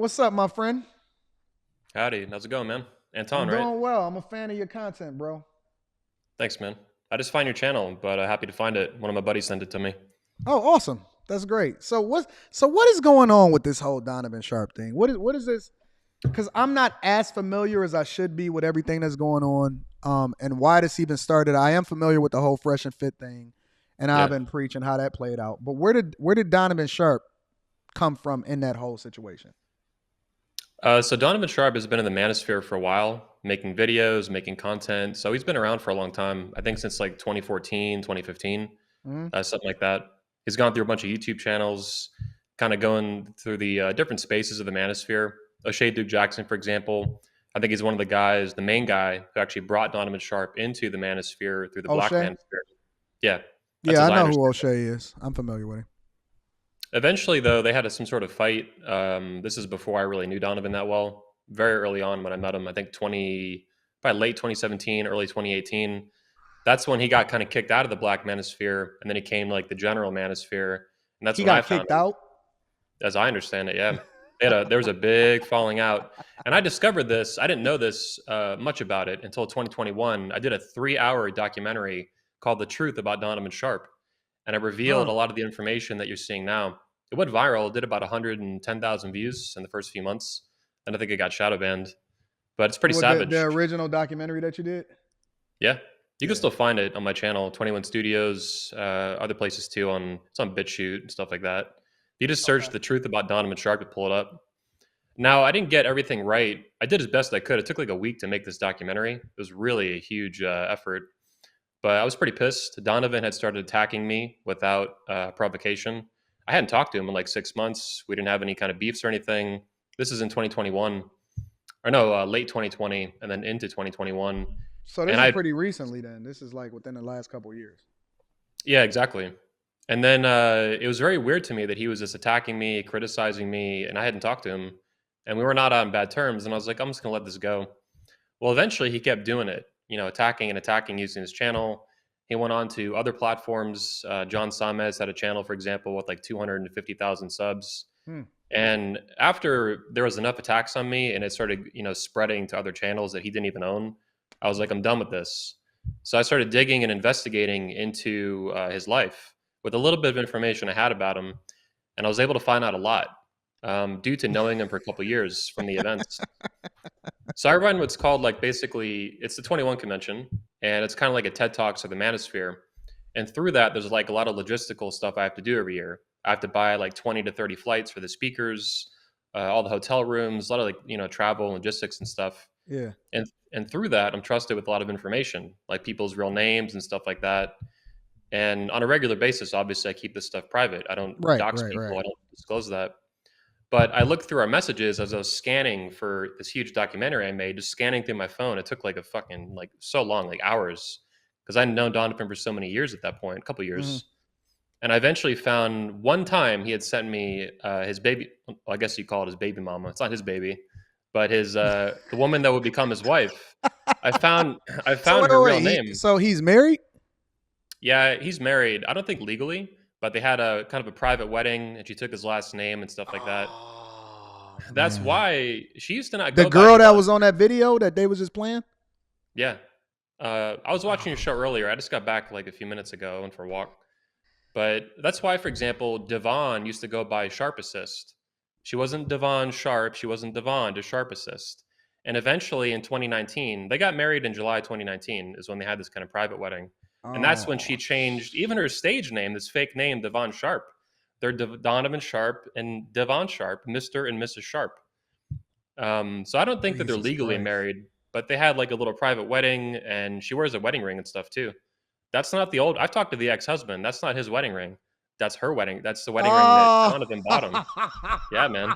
What's up, my friend? Howdy, how's it going, man? Anton, I'm right? doing well. I'm a fan of your content, bro. Thanks, man. I just find your channel, but happy to find it. One of my buddies sent it to me. Oh, awesome. That's great. So what is going on with this whole Donovan Sharpe thing? What is this? Because I'm not as familiar as I should be with everything that's going on, and why this even started. I am familiar with the whole fresh and fit thing, and I've Yeah. been preaching how that played out. But where did Donovan Sharpe come from in that whole situation? So Donovan Sharpe has been in the manosphere for a while, making videos, making content. So he's been around for a long time. I think since like 2014, 2015, Hmm. something like that. He's gone through a bunch of YouTube channels, kind of going through the different spaces of the manosphere. O'Shea Duke Jackson, for example. I think he's one of the guys, the main guy who actually brought Donovan Sharpe into the manosphere through the Black O'Shea? Manosphere. Yeah, that's Yeah, as I I know who understand it. O'Shea is. I'm familiar with him. Eventually, though, they had some sort of fight. This is before I really knew Donovan that well. Very early on when I met him, I think probably late 2017, early 2018. That's when he got kind of kicked out of the Black Manosphere, and then he came like the General Manosphere, and that's He when I got found kicked him. out. As I understand it, yeah, there was a big falling out, and I discovered this. I didn't know this much about it until 2021. I did a 3-hour documentary called "The Truth About Donovan Sharpe," and it revealed a Huh. lot of the information that you're seeing now. It went viral. It did about 110,000 views in the first few months, and I think it got shadow banned. But it's pretty What the savage. original documentary that you did? Yeah, you can Yeah. still find it on my channel, 21 Studios, other places too. It's on BitChute and stuff like that. You just search Okay. "The Truth About Donovan Sharpe" to pull it up. Now, I didn't get everything right. I did as best I could. It took like a week to make this documentary. It was really a huge effort, but I was pretty pissed. Donovan had started attacking me without provocation. I hadn't talked to him in like 6 months. We didn't have any kind of beefs or anything. This is in 2021, or no, late 2020, and then into 2021. So this And is I, pretty recently then. This is like within the last couple of years. yeah, exactly. And then it was very weird to me that he was just attacking me, criticizing me, and I hadn't talked to him, and we were not on bad terms. And I was like, I'm just gonna let this go. Well, eventually he kept doing it, attacking and attacking using his channel. He went on to other platforms. John Samez had a channel, for example, with like 250,000 subs. Hmm. And after there was enough attacks on me and it started, spreading to other channels that he didn't even own, I was like, I'm done with this. So I started digging and investigating into his life with a little bit of information I had about him. And I was able to find out a lot due to knowing him for a couple of years from the events. So I run what's called like basically it's the 21 convention, and it's kind of like a TED Talks of the Manosphere. And through that, there's like a lot of logistical stuff I have to do every year. I have to buy like 20 to 30 flights for the speakers, all the hotel rooms, a lot of like travel, logistics, and stuff. Yeah. And through that, I'm trusted with a lot of information, like people's real names and stuff like that. And on a regular basis, obviously, I keep this stuff private. I don't Right, dox right, people. right. I don't disclose that. But I looked through our messages as I was scanning for this huge documentary I made, just scanning through my phone. It took like a fucking like so long, like hours, because I'd known Donovan for so many years at that point, a couple Hmm. years. And I eventually found one time he had sent me his baby. Well, I guess you call it his baby mama. It's not his baby, but his the woman that would become his wife. I found I So found wait, her wait, real wait. name. So he's married? Yeah, he's married. I don't think legally, but they had a kind of a private wedding, and she took his last name and stuff like that. Oh That's man. why she used to not The go by girl that Devon. was on that video that they was just playing? Yeah. I was watching your Oh. show earlier. I just got back like a few minutes ago, went for a walk. But that's why, for example, Devon used to go by Sharp Assist. She wasn't Devon Sharp. She wasn't Devon to Sharp Assist. And eventually in 2019, they got married in July 2019 is when they had this kind of private wedding. And that's when she Oh. changed even her stage name, this fake name, Devon Sharp. They're Donovan Sharp and Devon Sharp, Mr. and Mrs. Sharp. So I don't think that they're Jesus legally Christ. married, but they had like a little private wedding, and she wears a wedding ring and stuff too. That's not the old. I've talked to the ex-husband. That's not his wedding ring. That's her wedding. That's the wedding ring that Oh. Donovan bought him. Yeah, man,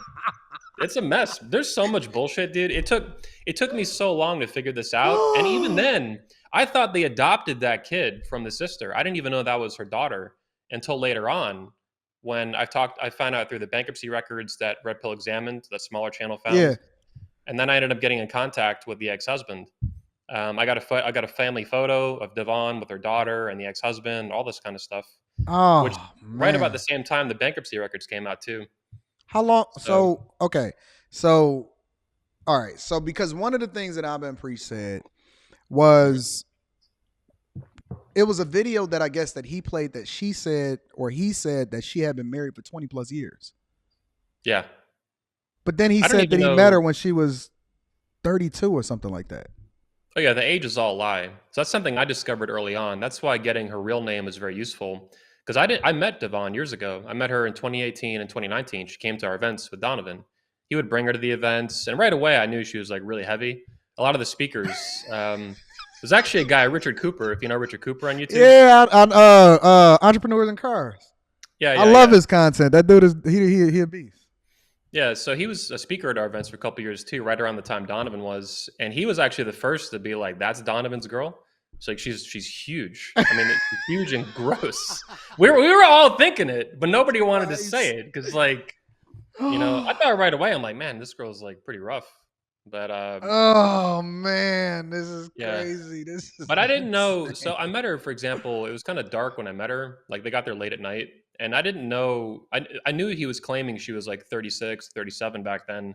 it's a mess. There's so much bullshit, dude. It took me so long to figure this out, and even then, I thought they adopted that kid from the sister. I didn't even know that was her daughter until later on when I found out through the bankruptcy records that Red Pill examined, that smaller channel Yeah. found, and then I ended up getting in contact with the ex-husband. I got a family photo of Devon with her daughter and the ex-husband, all this kind of stuff. Which Oh right about the man. same time the bankruptcy records came out too. How long? So So okay. So, all right. So, because one of the things that I've been pre said Mhm. was it was a video that I guess that he played that she said or he said that she had been married for 20 plus years. Yeah. But then he I don't said that even he met her know. when she was 32 or something like that. Oh yeah, the age is all a lie. So that's something I discovered early on. That's why getting her real name is very useful. Because I met Devon years ago. I met her in 2018 and 2019. She came to our events with Donovan. He would bring her to the events, and right away I knew she was like really heavy. A lot of the speakers. There's actually a guy, Richard Cooper, if you know Richard Cooper on YouTube. Yeah, on entrepreneurs in cars. Yeah, I yeah, love yeah. his content. That dude is he a beast. Yeah, so he was a speaker at our events for a couple years too, right around the time Donovan was, and he was actually the first to be like, "That's Donovan's girl." It's like she's huge. I mean, it's huge and gross. We were all thinking it, but nobody wanted to Nice. say it because, like, I thought right away. I'm like, man, this girl's like pretty rough. But Oh man, this is yeah, crazy. This is but I didn't know. So I insane. met her, for example. It was kind of dark when I met her. Like they got there late at night, and I didn't know. I knew he was claiming she was like 36, 37 back then,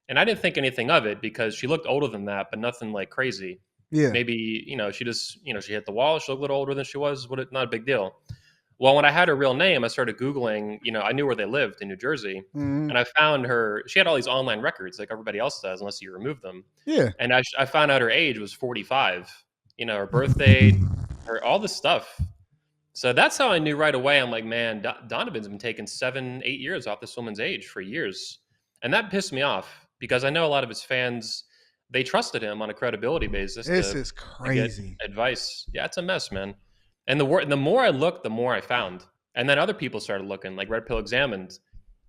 and I didn't think anything of it because she looked older than that, but nothing like crazy. Yeah. Maybe she just she hit the wall. She looked a little older than she was. Not a big deal. Well, when I had her real name, I started Googling. I knew where they lived in New Jersey, Hmm. and I found her. She had all these online records, like everybody else does, unless you remove them. Yeah. And I found out her age was 45. Her birth date, her all this stuff. So that's how I knew right away. I'm like, man, Donovan's been taking 7, 8 years off this woman's age for years, and that pissed me off because I know a lot of his fans they trusted him on a credibility basis This to is get crazy. advice. Yeah, it's a mess, man. And the more I looked, the more I found, and then other people started looking, like Red Pill Examined,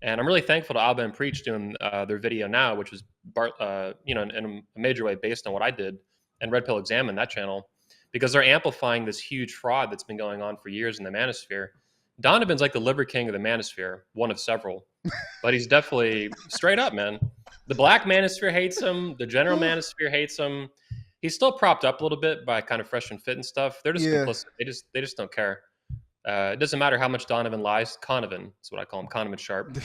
and I'm really thankful to Alba and Preach doing their video now, which is in a major way based on what I did, and Red Pill Examine that channel because they're amplifying this huge fraud that's been going on for years in the manosphere. Donovan's like the liver king of the manosphere, one of several, but he's definitely straight up, man. The black manosphere hates him. The general manosphere hates him. He's still propped up a little bit by kind of fresh and fit and stuff. They're just Yeah. complicit. They just don't care. It doesn't matter how much Donovan lies. Conovan is what I call him. Conovan Sharpe.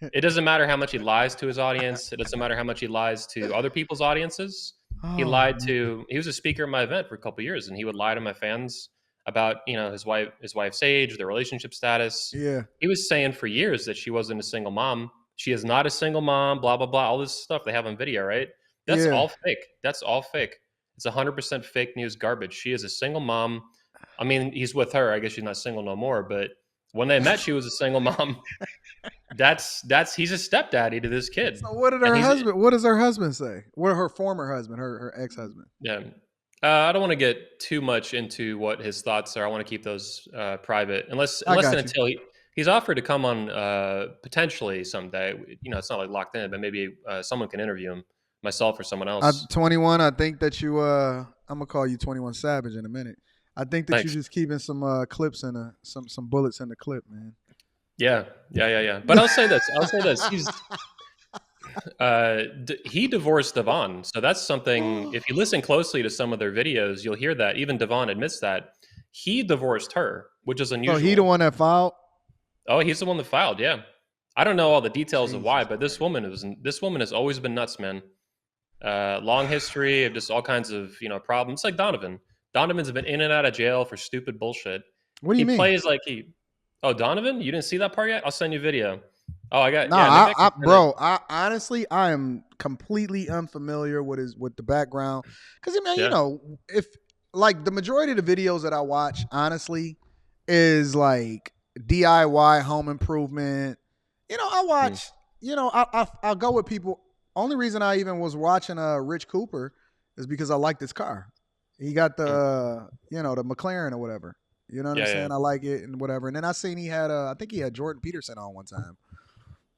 It doesn't matter how much he lies to his audience. It doesn't matter how much he lies to other people's audiences. He Oh lied man. to. He was a speaker at my event for a couple of years, and he would lie to my fans about his wife's age, their relationship status. Yeah. He was saying for years that she wasn't a single mom. She is not a single mom. Blah blah blah. All this stuff they have on video, right? That's Yeah. all fake. That's all fake. It's 100% fake news garbage. She is a single mom. I mean, he's with her. I guess she's not single no more. But when they met, she was a single mom. That's he's a stepdaddy to this kid, So what did and her he's husband? What does her husband say? What her former husband? Her ex husband? yeah. I don't want to get too much into what his thoughts are. I want to keep those private, I unless and got you. until he's offered to come on potentially someday. It's not like locked in, but maybe someone can interview him, myself or someone else. 21. I think that you. I'm gonna call you 21 Savage in a minute. I think that you're Thanks. just keeping some clips and some bullets in the clip, man. Yeah, yeah, yeah, yeah. But I'll say this. I'll say this. He divorced Devon, so that's something. If you listen closely to some of their videos, you'll hear that even Devon admits that he divorced her, which is So he the unusual. one that filed. Oh, he's the one that filed. Yeah, I don't know all the details of why, Jesus but Christ. this woman has always been nuts, man. Long history of just all kinds of problems. It's like Donovan. Donovan's been in and out of jail for stupid bullshit. What do He you mean? plays like he. Oh, Donovan, you didn't see that part yet? I'll send you a video. Oh, I got No, yeah. Maybe I can send it. bro, I honestly, I am completely unfamiliar with the background because I mean, Yeah. if like the majority of the videos that I watch, honestly, is like DIY home improvement. I Hmm. watch. I'll go with people. Only reason I even was watching Rich Cooper is because I like this car. He got the Hmm. the McLaren or whatever. You know what I'm Yeah, yeah. saying? I like it and whatever. And then I seen he had I think he had Jordan Peterson on one time.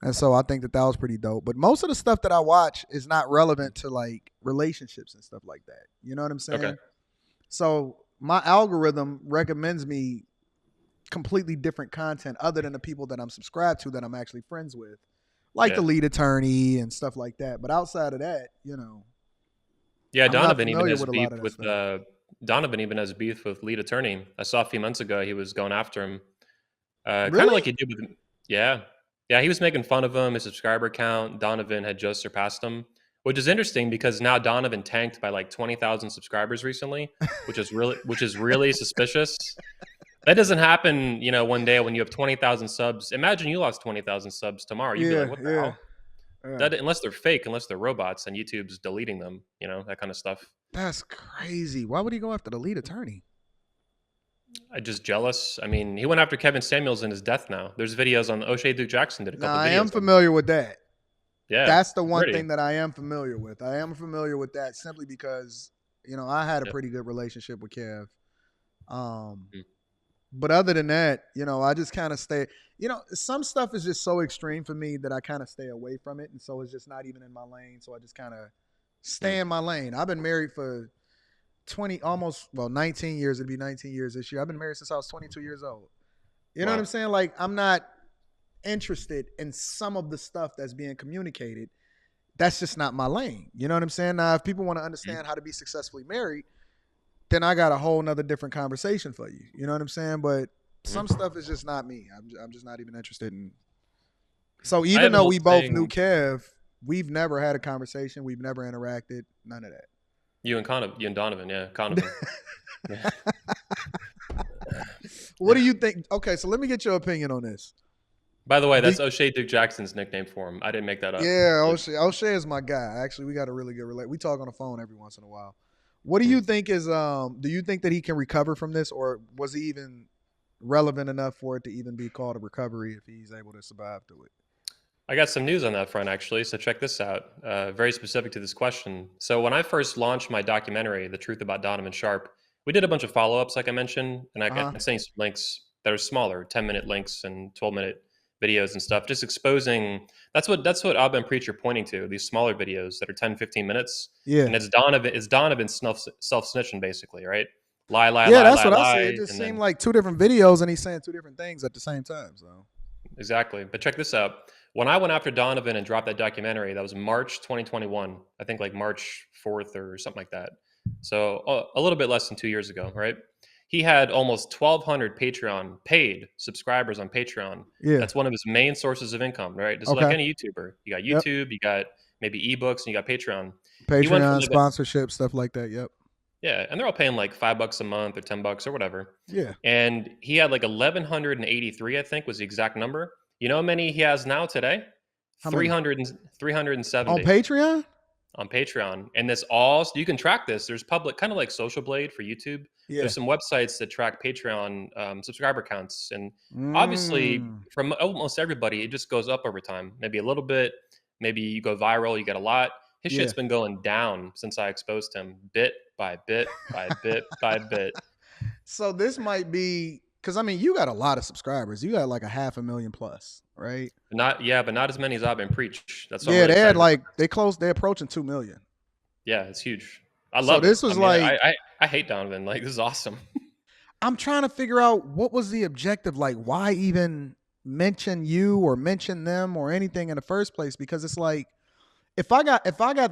And so I think that that was pretty dope. But most of the stuff that I watch is not relevant to like relationships and stuff like that. You know what I'm Okay. saying? So my algorithm recommends me completely different content other than the people that I'm subscribed to that I'm actually friends with, like the Yeah. lead attorney and stuff like that. But outside of that, Yeah, I'm not Donovan even familiar has with a beef lot of that with stuff. Donovan even has beef with lead attorney. I saw a few months ago he was going after him, kind of Really? like he did with yeah, Yeah, he was making fun of him. His subscriber count, Donovan had just surpassed him, which is interesting because now Donovan tanked by like 20,000 subscribers recently, which is really suspicious. That doesn't happen, one day when you have 20,000 subs. Imagine you lost 20,000 subs tomorrow. You'd be like, Yeah, what the yeah, hell? yeah. That unless they're fake, unless they're robots, and YouTube's deleting them, that kind of stuff. That's crazy. Why would he go after the lead attorney? I just jealous. I mean, he went after Kevin Samuels in his death now. There's videos on O'Shea Duke Jackson did a Now couple I am videos on. familiar with that. Yeah, That's the one gritty. thing that I am familiar with. I am familiar with that simply because I had a Yeah. pretty good relationship with Kev. Um, Mm. but other than that, I just kind of stay. Some stuff is just so extreme for me that I kind of stay away from it, and so it's just not even in my lane. So I just kind of Mm. stay in my lane. I've been married for 19 years. It'd be 19 years this year. I've been married since I was 22 years old. You know what I'm Wow. saying? Like I'm not interested in some of the stuff that's being communicated. That's just not my lane. You know what I'm saying? Now, if people want to Mm. understand how to be successfully married, then I got a whole nother different conversation for you. You know what I'm saying? But some Mm. stuff is just not me. I'm just not even interested in. So I even have an though old we both knew saying. Kev, we've never had a conversation. We've never interacted. None of You and Donovan, yeah, Conovan. that. Yeah. What do you think? Okay, so let me get your opinion on this. By the way, The, that's O'Shea Duke Jackson's nickname for him. I didn't make that up. yeah, O'Shea is my guy. Actually, we got a really good relate. We talk on the phone every once in a while. What do Mm. you think is do you think that he can recover from this, or was he even relevant enough for it to even be called a recovery if he's able to survive through it? I got some news on that front, actually. So check this out. Very specific to this question. So when I first launched my documentary, "The Truth About Donovan Sharpe," we did a bunch of follow-ups, like I mentioned, and I Uh huh. can send you some links that are smaller, 10-minute links and 12-minute videos and stuff, just exposing. That's what I've been preacher pointing to. These smaller videos that are 10, 15 minutes, Yeah. and it's Donovan self snitching basically, right? Lie, lie, Yeah, lie, that's lie, what I said. It lie, just and seemed then like two different videos, and he's saying two different things at the same time. So exactly. But check this out. When I went after Donovan and dropped that documentary, that was March 2021. I think like March 4th or something like that. So a little bit less than 2 years ago, right? He had almost 1,200 Patreon paid subscribers on Patreon. yeah. That's one of his main sources of income, right? Just like Okay. any YouTuber. You got Yep. YouTube, you got maybe ebooks, and you got Patreon. He went from Patreon like sponsorship stuff like that. Yep. yeah, and they're all paying like $5 a month or $10 or whatever. Yeah. And he had like 1,183, I think was the exact number. You know how many he has now today? How many 300 on 370 Patreon? on Patreon. And this all you can track this. There's public, kind of like Social Blade for YouTube. Yeah. There's some websites that track Patreon subscriber counts, and obviously Mm. from almost everybody, it just goes up over time. Maybe a little bit, maybe you go viral, you get a lot. His Yeah. shit's been going down since I exposed him, bit by bit by bit by bit. So this might be because I mean you got a lot of subscribers. You got like a 500,000 plus, right? But not as many as I've been preached. That's what I'm Yeah, really they had excited about. like they're approaching 2 million. Yeah, it's huge. I So love it. this I was mean, like I hate Donovan. Like, this is awesome. I'm trying to figure out what was the objective, like why even mention you or mention them or anything in the first place, because it's like if I got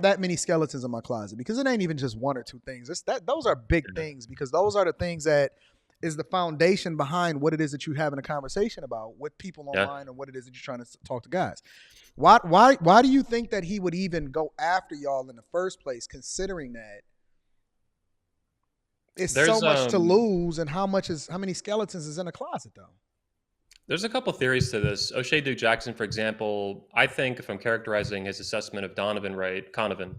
that many skeletons in my closet, because it ain't even just one or two things. It's that those are big Yeah. things, because those are the things that is the foundation behind what it is that you're having a conversation about with people Yeah. online and what it is that you're trying to talk to guys. Why do you think that he would even go after y'all in the first place, considering that it's so There's much to lose, and how many skeletons is in a closet though? there's a couple theories to this. O'Shea Duke Jackson, for example, I think if I'm characterizing his assessment of Donovan right, Conovan,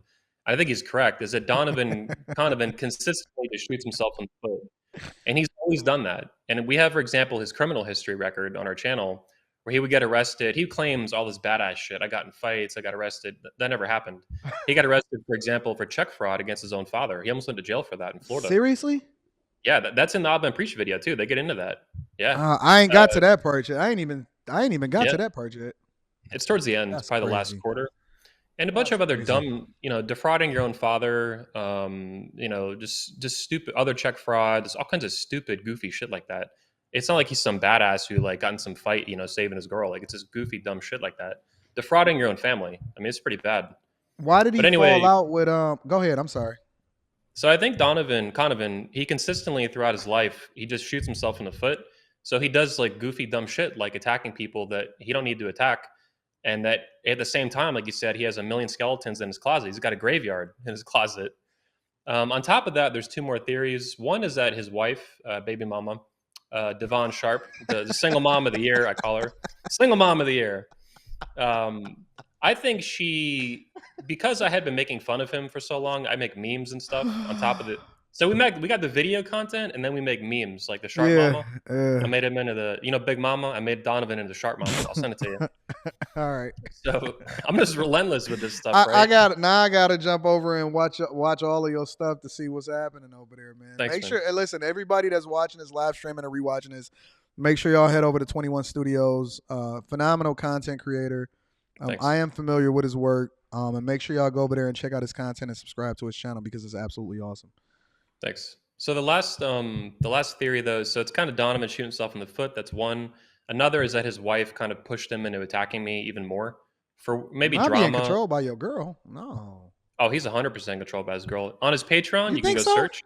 I think he's correct. Is that Donovan Conovan consistently just shoots himself in the foot. And he's always done that. And we have, for example, his criminal history record on our channel where he would get arrested. He claims all this badass shit. I got in fights. I got arrested. That never happened. He got arrested, for example, for check fraud against his own father. He almost went to jail for that in Florida. Seriously? Yeah, that's in the Odd Man Preach video too. They get into that. Yeah. I ain't Uh, got to that part yet. I ain't even got yeah. to that part yet. It's towards the end, That's probably the last crazy. quarter. And a bunch That's of other crazy. dumb, defrauding your own father, just stupid other check frauds, all kinds of stupid, goofy shit like that. It's not like he's some badass who like got in some fight, saving his girl. Like, it's just goofy, dumb shit like that. Defrauding your own family. I mean, it's pretty bad. Why did he But fall anyway, out with go ahead, I'm sorry. so I think Donovan Conovan, he consistently throughout his life, he just shoots himself in the foot. So he does like goofy dumb shit like attacking people that he don't need to attack, and that at the same time, like you said, he has a million skeletons in his closet. He's got a graveyard in his closet. On top of that, there's two more theories. One is that his wife, baby mama, Devon Sharpe, the single mom of the year, I call her single mom of the year. Um, I think because I had been making fun of him for so long, I make memes and stuff on top of it. So we got the video content, and then we make memes like the Sharp Yeah. Mama. I made him into the Big Mama. I made Donovan into Sharp Mama. I'll send it to you. All right. So I'm just relentless with this stuff, I right? got now. I gotta jump over and watch all of your stuff to see what's happening over there, man. Thanks, Make man. sure and listen, everybody that's watching this live streaming or rewatching this, make sure y'all head over to 21 Studios. Phenomenal content creator. Thanks. I am familiar with his work. And make sure y'all go over there and check out his content and subscribe to his channel because it's absolutely awesome. Thanks. So the last theory though, so it's kind of Donovan shooting himself in the foot. That's one. Another is that his wife kind of pushed him into attacking me even more for maybe Not being drama. controlled by your girl. No. Oh, he's 100% controlled by his girl. On his Patreon, You you can think go so? search.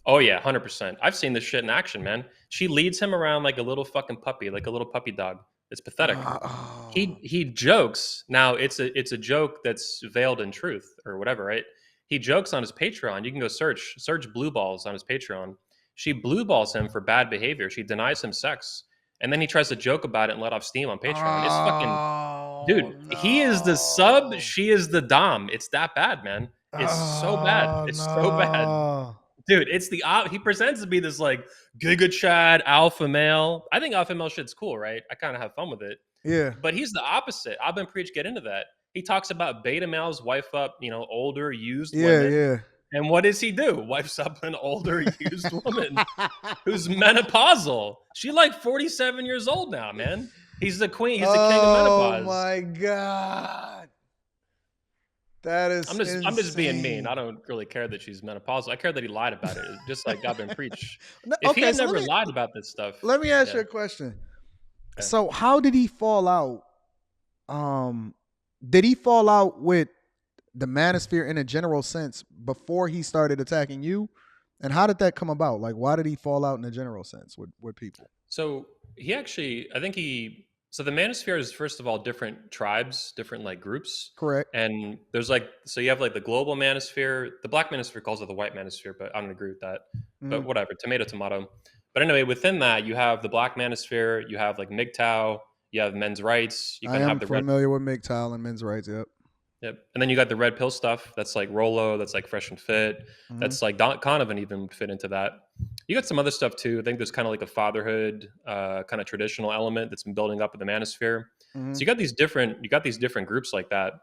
Oh yeah, 100%. I've seen this shit in action, man. She leads him around like a little fucking puppy, like a little puppy dog. It's pathetic. Oh. He jokes. Now it's a joke that's veiled in truth or whatever, right? He jokes on his Patreon. You can go search blue balls on his Patreon. She blue balls him for bad behavior. She denies him sex. And then he tries to joke about it and let off steam on Patreon. It's fucking Oh dude, he is the sub, no. she is the dom. It's that bad, man. It's so bad. Oh It's so bad. no. Dude, it's he presents to be this like Giga Chad alpha male. I think alpha male shit's cool, right? I kind of have fun with it. Yeah. But he's the opposite. I've been preach get into that. He talks about beta males wife up, older used Yeah, women. yeah. And what does he do? Wifes up an older used woman who's menopausal. She like 47 years old now, man. He's the queen. He's the king of Oh menopause. my god. That is I'm just being mean. insane. I don't really care that she's menopausal. I care that he lied about it. Just like I've been preach. No, If he okay, had so never lied about this stuff, let me ask yeah, you a question. yeah. So how did he fall out? Um did he fall out with the manosphere in a general sense before he started attacking you? And how did that come about? Like why did he fall out in a general sense with people? So he actually, I think so the manosphere is first of all different tribes, different like groups. Correct. And there's like, so you have like the global manosphere, the black manosphere calls it the white manosphere, but I don't agree with that. But Mm-hmm. whatever, tomato, tomato. But anyway, within that, you have the black manosphere, you have like MGTOW, you have men's rights, you I can am have the red. familiar with MGTOW and men's rights. Yep. Yep. And then you got the red pill stuff. That's like Rolo. That's like Fresh and Fit. Mm-hmm. That's like Donovan even would fit into that. You got some other stuff too. I think there's kind of like a fatherhood, kind of traditional element that's been building up in the manosphere. Mm-hmm. So you got these different groups like that.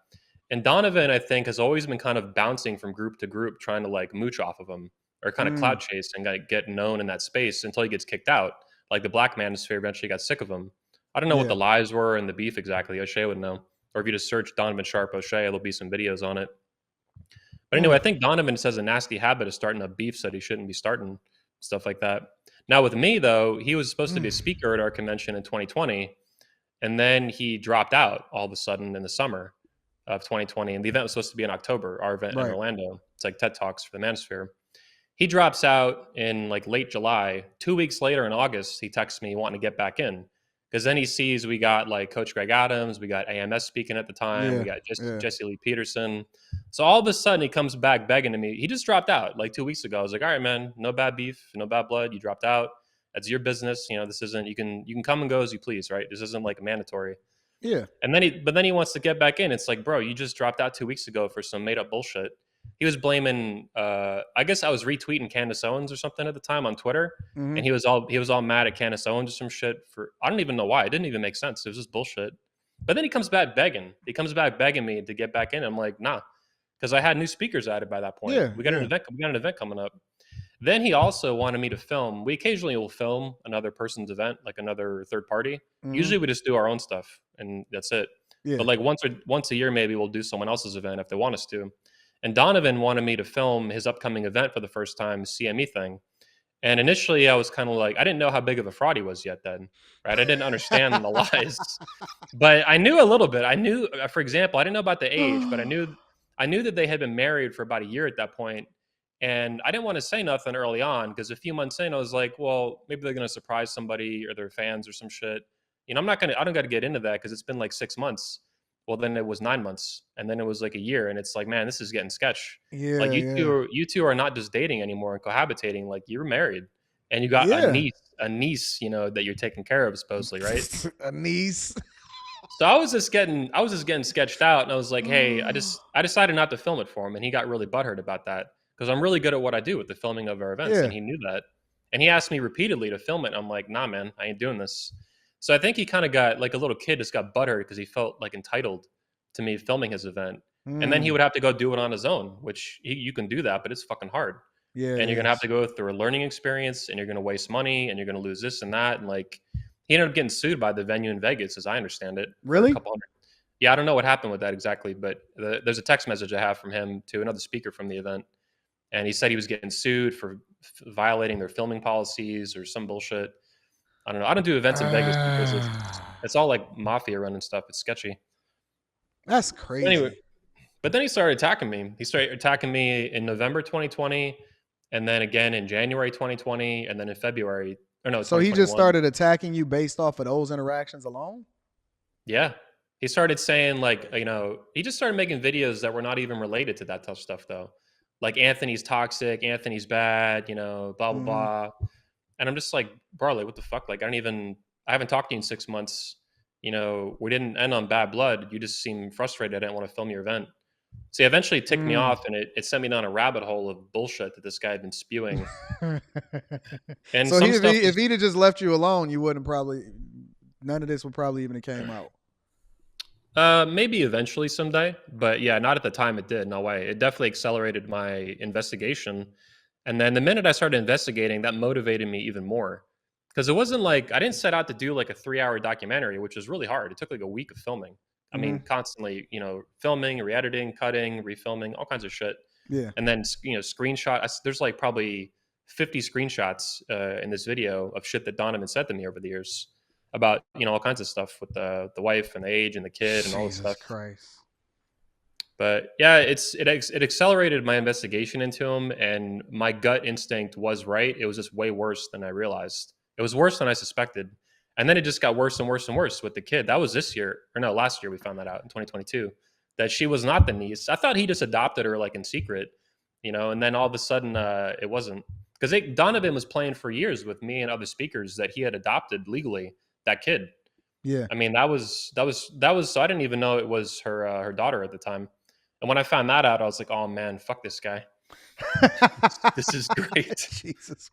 And Donovan, I think, has always been kind of bouncing from group to group, trying to like mooch off of them or kind of Mm. cloud chase and like, get known in that space until he gets kicked out. Like the black manosphere eventually got sick of him. I don't know what Yeah. the lies were and the beef exactly. O'Shea would know. Or if you just search Donovan Sharpe O'Shea, there'll be some videos on it. But anyway, Mm. I think Donovan has a nasty habit of starting up beefs that he shouldn't be starting, stuff like that. Now with me though, he was supposed to be a Mm. speaker at our convention in 2020, and then he dropped out all of a sudden in the summer of 2020. And the event was supposed to be in October, our event in Right. Orlando. It's like TED Talks for the Manosphere. He drops out in like late July. 2 weeks later in August, he texts me wanting to get back in because then he sees we got like Coach Greg Adams, we got AMS speaking at the time, we Yeah. got Yeah. Jesse Lee Peterson. So all of a sudden he comes back begging to me. He just dropped out like 2 weeks ago. I was like, all right, man, no bad beef, no bad blood. You dropped out. That's your business. This isn't. You can come and go as you please, right? This isn't like mandatory. Yeah. And then he wants to get back in. It's like, bro, you just dropped out 2 weeks ago for some made up bullshit. He was blaming. I guess I was retweeting Candace Owens or something at the time on Twitter, Mm-hmm. and he was all mad at Candace Owens or some shit for I don't even know why. It didn't even make sense. It was just bullshit. But then he comes back begging. He comes back begging me to get back in. I'm like, nah, because I had new speakers added by that point. Yeah. We got an Yeah. event. We got an event coming up. Then he also wanted me to film. We occasionally will film another person's event, like another third party. Mm-hmm. Usually we just do our own stuff and that's it. Yeah. But like once a year, maybe we'll do someone else's event if they want us to. And Donovan wanted me to film his upcoming event for the first time, CME thing. And initially, I was kind of like, I didn't know how big of a fraud he was yet then, right? I didn't understand the lies, but I knew a little bit. I knew, for example, I didn't know about the age, but I knew that they had been married for about a year at that point, And I didn't want to say nothing early on because a few months in, I was like, well, maybe they're going to surprise somebody or their fans or some shit. I don't got to get into that because it's been like 6 months. Well, then it was 9 months, and then it was like a year, and it's like, man, this is getting sketch. Like Yeah, yeah, you two are not just dating anymore and cohabitating. Like you're married, and you got yeah. a niece, that you're taking care of supposedly, right? A niece. So I was just getting sketched out, and I was like, "Hey, I decided not to film it for him," and he got really butthurt about that because I'm really good at what I do with the filming of our events, and Yeah. he knew that, and he asked me repeatedly to film it. And I'm like, "Nah, man, I ain't doing this." So I think he kind of got like a little kid just got butthurt because he felt like entitled to me filming his event, and then he Mm. would have to go do it on his own, which you can do that, but it's fucking hard, Yeah, it and you're gonna have is. to go through a learning experience, and you're gonna waste money, and you're gonna lose this and that, and like he ended up getting sued by the venue in Vegas, as I understand it, for a Really? couple hundred. Yeah, I don't know what happened with that exactly, but there's a text message I have from him to another speaker from the event, and he said he was getting sued for violating their filming policies or some bullshit. I don't know. I don't do events in Vegas because it's all like mafia run and stuff. It's sketchy. That's Anyway, crazy. but then he started attacking me. He started attacking me in November 2020, and then again in January 2020, and then in February, or no, So he just 2021. started attacking you based off of those interactions alone? Yeah. He started saying like, he just started making videos that were not even related to that tough stuff though. Like Anthony's toxic, Anthony's bad, blah blah Mm-hmm. blah. And I'm just like, bro, like what the fuck? Like I haven't talked to you in 6 months. We didn't end on bad blood. You just seem frustrated. I didn't want to film your event. So he eventually ticked me Mm. off, and it sent me down a rabbit hole of bullshit that this guy had been spewing. And So some stuff if was he'd have just left you alone, you wouldn't probably none of this would probably even have came out. maybe eventually someday, but yeah, not at the time it did. No way. It definitely accelerated my investigation. And then the minute I started investigating, that motivated me even more. Because it wasn't like I didn't set out to do like a 3 hour documentary, which was really hard. It took like a week of filming. I mean, Mm-hmm. constantly, filming, re editing, cutting, refilming, all kinds of shit. Yeah. And then, there's like probably 50 screenshots in this video of shit that Donovan said to me over the years about all kinds of stuff with the wife and the age and the kid and all this Jesus stuff. Christ. But yeah, it accelerated my investigation into him, and my gut instinct was right. It was just way worse than I realized. It was worse than I suspected, and then it just got worse and worse and worse with the kid. That was this year, or no, last year we found that out in 2022 that she was not the niece. I thought he just adopted her like in secret, and then all of a sudden it wasn't because Donovan was playing for years with me and other speakers that he had adopted legally that kid. Yeah. I mean, that was. So I didn't even know it was her daughter at the time. And when I found that out, I was like, "Oh man, fuck this guy. This is great." Jesus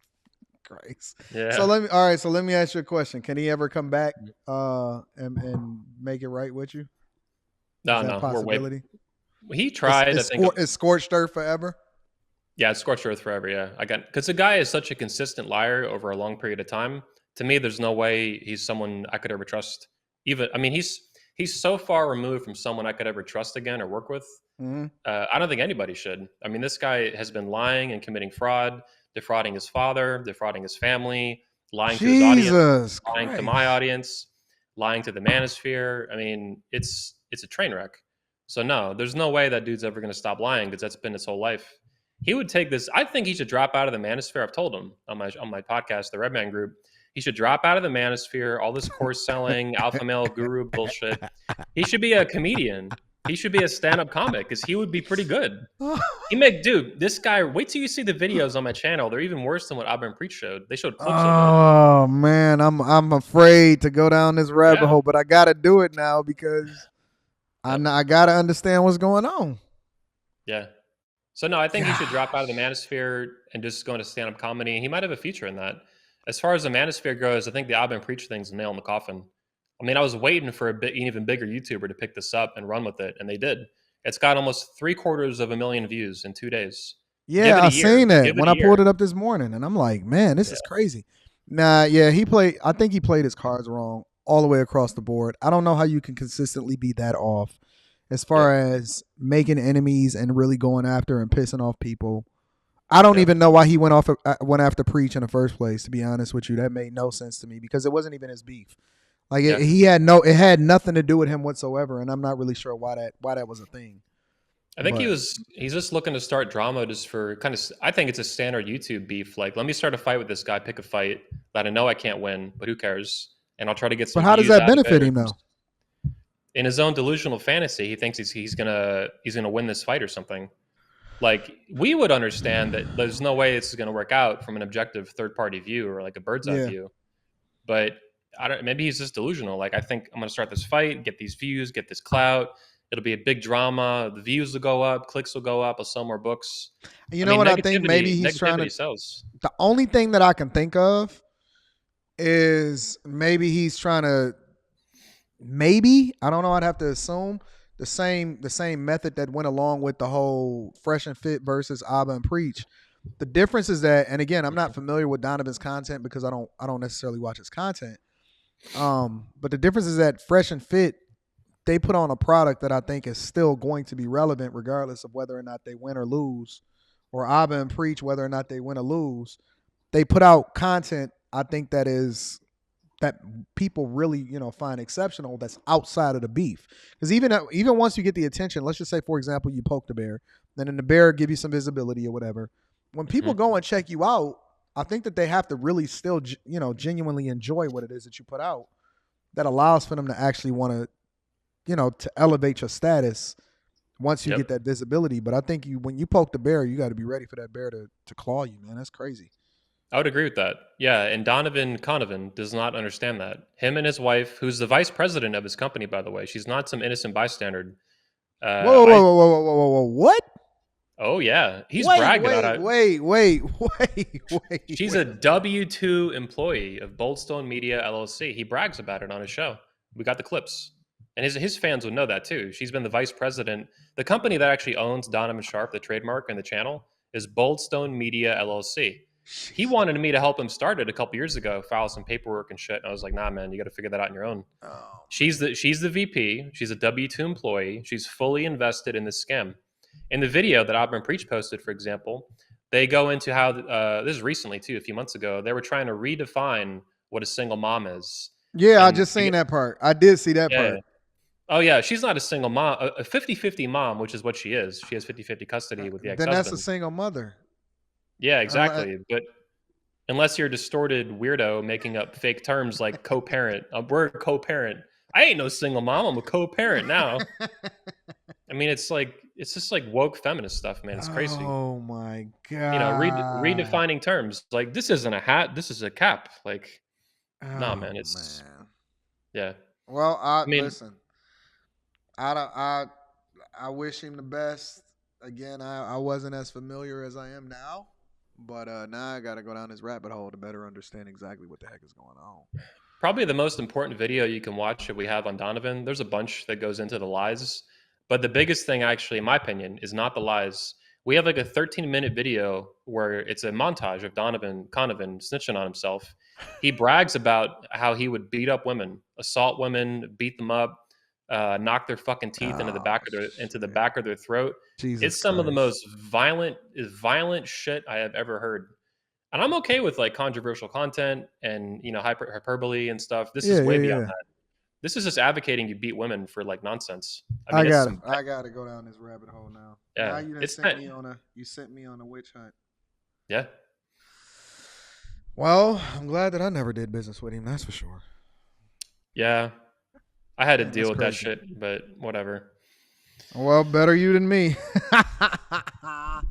Christ. So Yeah. let me ask you a question. Can he ever come back and make it right with you? Is No, that a no, we're way. possibility? He tried. I think. Is scorched earth forever? Yeah, it's scorched earth forever. Yeah, I got because the guy is such a consistent liar over a long period of time. To me, there's no way he's someone I could ever trust. Even, I mean, he's so far removed from someone I could ever trust again or work with. Mm-hmm. I don't think anybody should. I mean, this guy has been lying and committing fraud, defrauding his father, defrauding his family, lying to his audience, Jesus lying to my Christ. audience, lying to the manosphere. I mean, it's a train wreck. So no, there's no way that dude's ever going to stop lying because that's been his whole life. He would take this. I think he should drop out of the manosphere. I've told him on my podcast, the Red Man Group. He should drop out of the manosphere. All this course selling, alpha male guru bullshit. He should be a comedian. He should be a stand-up comic because he would be pretty good. Dude, this guy. Wait till you see the videos on my channel. They're even worse than what Abram Preach showed. They showed clips of it. Oh man, I'm afraid to go down this rabbit Yeah, hole, but I gotta do it now because yep, I gotta understand what's going on. yeah. So no, I think he should drop out of the Gosh. manosphere and just go into stand-up comedy. He might have a future in that. As far as the manosphere goes, I think the Abram Preach thing's a nail in the coffin. I mean, I was waiting for an even bigger YouTuber to pick this up and run with it, and they did. It's got almost 750,000 views in 2 days. Give Yeah, it I a year. seen that Give it when a I pulled year. it up this morning, and I'm like, man, this Yeah, is crazy. Nah, yeah, he played. I think he played his cards wrong all the way across the board. I don't know how you can consistently be that off as far yep, as making enemies and really going after and pissing off people. I don't yep, even know why he went after Preach in the first place. To be honest with you, that made no sense to me because it wasn't even his beef. Like yeah. it had nothing to do with him whatsoever, and I'm not really sure why that was a thing. I think But he's just looking to start drama just for kind of, I think it's a standard YouTube beef. Like, let me start a fight with this guy, pick a fight that I know I can't win, but who cares? And I'll try to get but some how does views that out of it benefit or him though? in his own delusional fantasy, he thinks he's gonna win this fight or something. Like, we would understand that there's no way this is gonna work out from an objective third party view or like a bird's eye Yeah. view. But I don't. Maybe he's just delusional. Like, I think I'm gonna start this fight, get these views, get this clout. It'll be a big drama. The views will go up, clicks will go up. I'll sell more books. You I know mean, what I think? Maybe he's trying negativity to. sells. The only thing that I can think of is maybe he's trying to. Maybe I don't know. I'd have to assume the same method that went along with the whole fresh and fit versus Abba and preach. The difference is that, and again, I'm not familiar with Donovan's content because I don't necessarily watch his content. But the difference is that fresh and fit, they put on a product that I think is still going to be relevant regardless of whether or not they win or lose, or Abba and preach whether or not they win or lose. They put out content I think that people really find exceptional that's outside of the beef, because even once you get the attention, let's just say for example you poke the bear, then the bear give you some visibility or whatever. When people Mhm. go and check you out, I think that they have to really still genuinely enjoy what it is that you put out, that allows for them to actually want to to elevate your status once you Yep. get that visibility. But I think when you poke the bear, you got to be ready for that bear to claw you, man. That's crazy. I would agree with that. Yeah, and Donovan does not understand that. Him and his wife, who's the vice president of his company, by the way, she's not some innocent bystander. Whoa, whoa, I whoa, whoa, whoa, whoa, whoa, whoa! What? Oh yeah, he's Wait, bragged about wait, it. wait, wait, wait, wait, She's wait. a W-2 employee of Boldstone Media LLC. He brags about it on his show. We got the clips. And his fans would know that too. She's been the vice president. The company that actually owns Donovan Sharpe, the trademark and the channel, is Boldstone Media LLC. He Jeez. wanted me to help him start it a couple years ago, file some paperwork and shit. And I was like, nah, man, you got to figure that out on your own. Oh She's the VP. She's a W-2 employee. She's fully invested in this scam. In the video that Auburn Preach posted, for example, they go into how this is recently too, a few months ago. They were trying to redefine what a single mom is, yeah, I and just seen that part. I did see that yeah, part. oh yeah, she's not a single mom, a 50-50 mom, which is what she is. She has 50-50 custody with the Then that's a ex-husband. single mother. Yeah, Unless, exactly. But unless you're a distorted weirdo making up fake terms like co-parent, we're a co-parent. I ain't no single mom. I'm a co-parent now. I mean, it's just like woke feminist stuff, man. It's crazy. oh my god. Redefining terms. Like, this isn't a hat. This is a cap. Like, nah, Oh man. It's man. yeah. Well, I I mean, listen. I don't- I wish him the best. Again, I wasn't as familiar as I am now, but now I got to go down this rabbit hole to better understand exactly what the heck is going on. probably the most important video you can watch that we have on Donovan. There's a bunch that goes into the lies, but the biggest thing, actually, in my opinion, is not the lies. We have like a 13-minute video where it's a montage of Donovan snitching on himself. He brags about how he would beat up women, assault women, beat them up, knock their fucking teeth Oh into the shit! back of their throat. Jesus It's some of the Christ! most violent shit I have ever heard. And I'm okay with like controversial content and hyperbole and stuff. This Yeah, is yeah, way beyond yeah. that. This is just advocating you beat women for like nonsense. I mean, I it's got to some I got to go down this rabbit hole now. Now yeah. you done It's sent not me on a witch hunt. yeah. Well, I'm glad that I never did business with him. That's for sure. Yeah. I had to Man, that's deal with that crazy. shit, but whatever. Well, better you than me.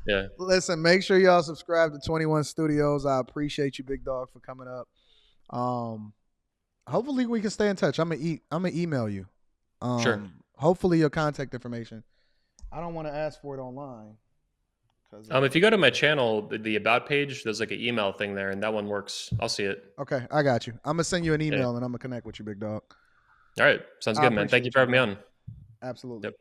Yeah. Listen, make sure y'all subscribe to 21 Studios. I appreciate you, big dog, for coming up. Um, hopefully we can stay in touch. I'm gonna email you. Sure. Hopefully your contact information. I don't want to ask for it online because If you go to my channel, the about page, there's like an email thing there, and that one works. I'll see it. okay, I got you. I'm gonna send you an Yeah. email and I'm gonna connect with you, big dog. All right. Sounds I good, man. Thank you appreciate for you, having me bro. on. Absolutely. Yep.